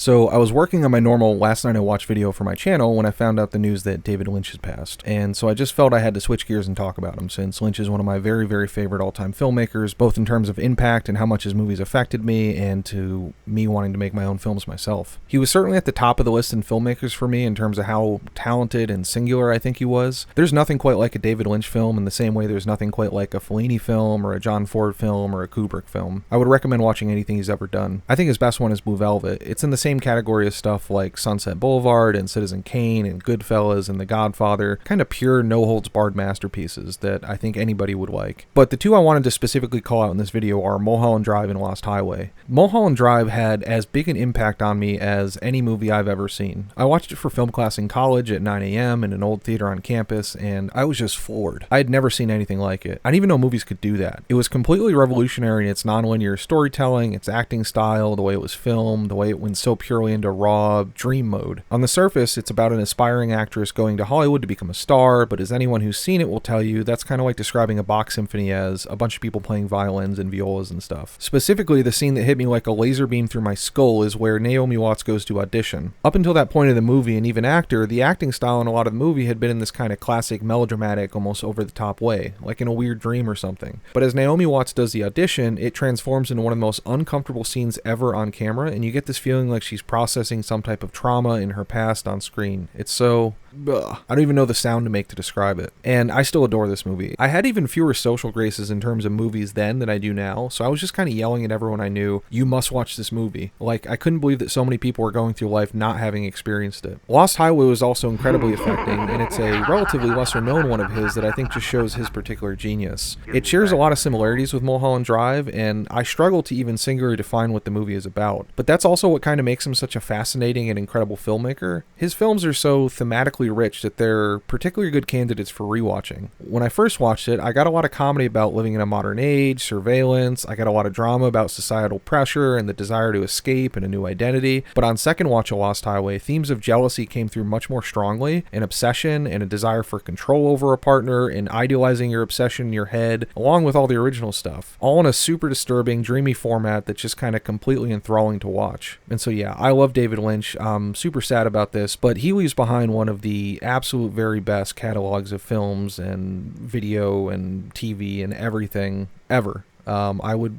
So I was working on my normal last night I watched video for my channel when I found out the news that David Lynch has passed. And so I just felt I had to switch gears and talk about him, since Lynch is one of my very, very favorite all-time filmmakers, both in terms of impact and how much his movies affected me, and to me wanting to make my own films myself. He was certainly at the top of the list in filmmakers for me in terms of how talented and singular I think he was. There's nothing quite like a David Lynch film in the same way there's nothing quite like a Fellini film or a John Ford film or a Kubrick film. I would recommend watching anything he's ever done. I think his best one is Blue Velvet. It's in the same category as stuff like Sunset Boulevard and Citizen Kane and Goodfellas and The Godfather, kind of pure no-holds-barred masterpieces that I think anybody would like. But the two I wanted to specifically call out in this video are Mulholland Drive and Lost Highway. Mulholland Drive had as big an impact on me as any movie I've ever seen. I watched it for film class in college at 9 a.m. in an old theater on campus, and I was just floored. I had never seen anything like it. I didn't even know movies could do that. It was completely revolutionary in its nonlinear storytelling, its acting style, the way it was filmed, the way it went so purely into raw dream mode. On the surface, it's about an aspiring actress going to Hollywood to become a star, but as anyone who's seen it will tell you, that's kind of like describing a Bach symphony as a bunch of people playing violins and violas and stuff. Specifically, the scene that hit me like a laser beam through my skull is where Naomi Watts goes to audition. Up until that point of the movie, and even after, the acting style in a lot of the movie had been in this kind of classic melodramatic, almost over-the-top way, like in a weird dream or something. But as Naomi Watts does the audition, it transforms into one of the most uncomfortable scenes ever on camera, and you get this feeling like she's processing some type of trauma in her past on screen. It's so... Ugh. I don't even know the sound to make to describe it. And I still adore this movie. I had even fewer social graces in terms of movies then than I do now, so I was just kind of yelling at everyone I knew, you must watch this movie. Like, I couldn't believe that so many people were going through life not having experienced it. Lost Highway was also incredibly affecting, and it's a relatively lesser known one of his that I think just shows his particular genius. It shares a lot of similarities with Mulholland Drive, and I struggle to even singularly define what the movie is about. But that's also what kind of makes him such a fascinating and incredible filmmaker. His films are so thematically rich that they're particularly good candidates for rewatching. When I first watched it, I got a lot of comedy about living in a modern age, surveillance, I got a lot of drama about societal pressure and the desire to escape and a new identity, but on second watch of Lost Highway, themes of jealousy came through much more strongly, an obsession and a desire for control over a partner and idealizing your obsession in your head, along with all the original stuff, all in a super disturbing, dreamy format that's just kind of completely enthralling to watch. And so yeah, I love David Lynch. I'm super sad about this, but he leaves behind one of the absolute very best catalogs of films and video and TV and everything ever. I would,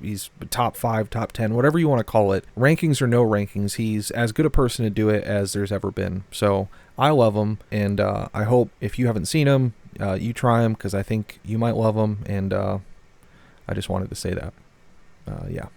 he's top 5, top 10, whatever you want to call it. Rankings or no rankings, he's as good a person to do it as there's ever been. So I love him, and I hope if you haven't seen him, you try him, because I think you might love him, and I just wanted to say that. Yeah.